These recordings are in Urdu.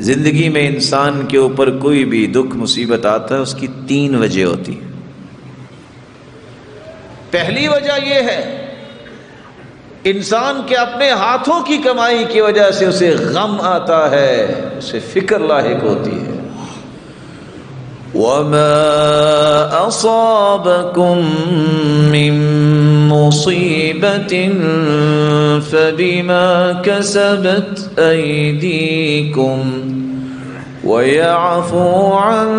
زندگی میں انسان کے اوپر کوئی بھی دکھ مصیبت آتا ہے، اس کی 3 وجہ ہوتی ہیں۔ پہلی وجہ یہ ہے انسان کے اپنے ہاتھوں کی کمائی کی وجہ سے اسے غم آتا ہے، اسے فکر لاحق ہوتی ہے۔ وَمَا أَصَابَكُم مِّن مُّصِيبَةٍ فَبِمَا كَسَبَتْ أَيْدِيكُمْ وَيَعْفُو عَن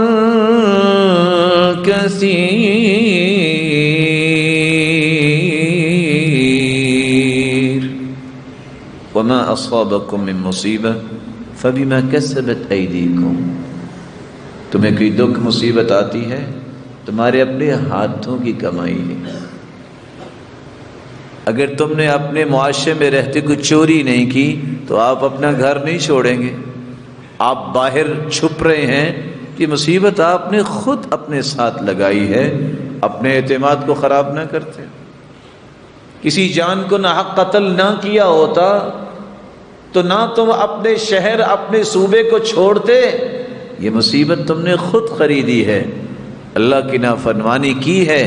كَثِيرٍ۔ وَمَا أَصَابَكُم مِّن مُّصِيبَةٍ فَبِمَا كَسَبَتْ أَيْدِيكُمْ، تمہیں کوئی دکھ مصیبت آتی ہے تمہارے اپنے ہاتھوں کی کمائی ہے۔ اگر تم نے اپنے معاشرے میں رہتے کوئی چوری نہیں کی تو آپ اپنا گھر نہیں چھوڑیں گے، آپ باہر چھپ رہے ہیں، کہ مصیبت آپ نے خود اپنے ساتھ لگائی ہے، اپنے اعتماد کو خراب نہ کرتے۔ کسی جان کو ناحق قتل نہ کیا ہوتا تو نہ تم اپنے شہر اپنے صوبے کو چھوڑتے، یہ مصیبت تم نے خود خریدی ہے، اللہ کی نافرمانی کی ہے،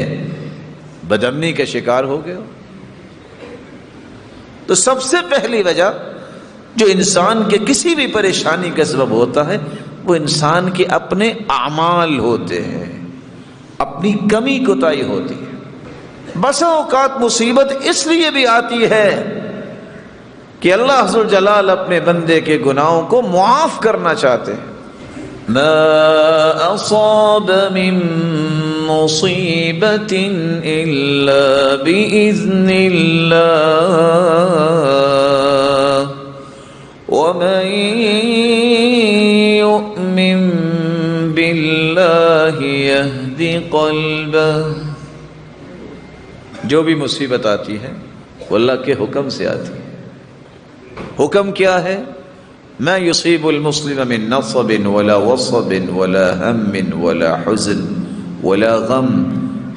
بدامنی کا شکار ہو گئے ہو۔ تو سب سے پہلی وجہ جو انسان کے کسی بھی پریشانی کا سبب ہوتا ہے وہ انسان کے اپنے اعمال ہوتے ہیں، اپنی کمی کوتاہی ہوتی ہے۔ بسا اوقات مصیبت اس لیے بھی آتی ہے کہ اللہ عز و جلال اپنے بندے کے گناہوں کو معاف کرنا چاہتے ہیں۔ ما أصاب من مصيبة إلا بإذن الله ومن يؤمن بالله يهد قلبه، جو بھی مصیبت آتی ہے وہ اللہ کے حکم سے آتی ہے۔ حکم کیا ہے؟ ما يصيب المسلم من نصب ولا وصب ولا هم ولا حزن ولا غم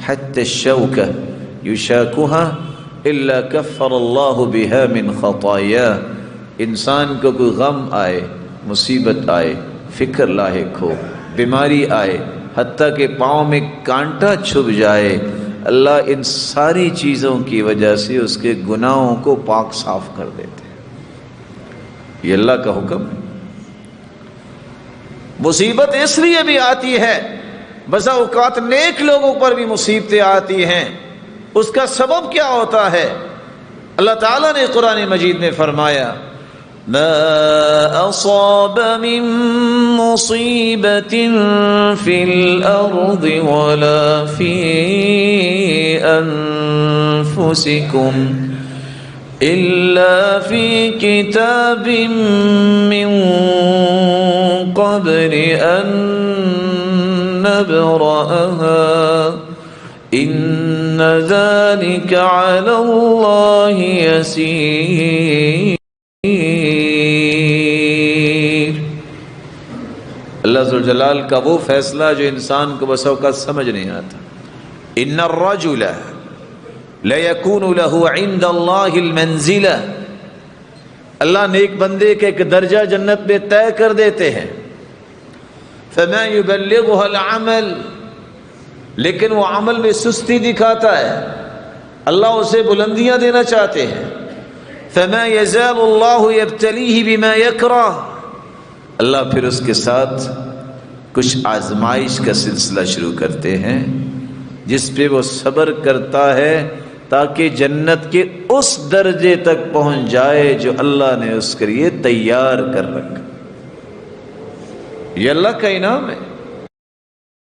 حتى الشوكة يشاكها إلا كفر الله بها من خطاياه۔ انسان کو کوئی غم آئے، مصیبت آئے، فکر لاحق ہو، بیماری آئے، حتیٰ کہ پاؤں میں کانٹا چھپ جائے، اللہ ان ساری چیزوں کی وجہ سے اس کے گناہوں کو پاک صاف کر دیتے ہیں۔ یہ اللہ کا حکم ہے۔ مصیبت اس لیے بھی آتی ہے، بسا اوقات نیک لوگوں پر بھی مصیبتیں آتی ہیں، اس کا سبب کیا ہوتا ہے؟ اللہ تعالیٰ نے قرآن مجید میں فرمایا ما اصاب من مصیبت فی الارض ولا فی انفسکم إلا في كتاب من قبل أن نبرأها إن ذلك على الله يسير۔ اللہ ذو الجلال کا وہ فیصلہ جو انسان کو بس اوقات سمجھ نہیں آتا۔ إن الرجل لَيَكُونُ لَهُ عِنْدَ اللَّهِ الْمَنْزِلَةِ، اللہ نے ایک بندے کے ایک درجہ جنت میں طے کر دیتے ہیں۔ فَمَا يُبَلِّغُهَا الْعَمَلِ، لیکن وہ عمل میں سستی دکھاتا ہے، اللہ اسے بلندیاں دینا چاہتے ہیں۔ فَمَا يَزَالُ اللَّهُ يَبْتَلِيهِ بِمَا يَكْرَهُ، اللہ پھر اس کے ساتھ کچھ آزمائش کا سلسلہ شروع کرتے ہیں جس پہ وہ صبر کرتا ہے تاکہ جنت کے اس درجے تک پہنچ جائے جو اللہ نے اس کے لیے تیار کر رکھا۔ یہ اللہ کا انعام ہے۔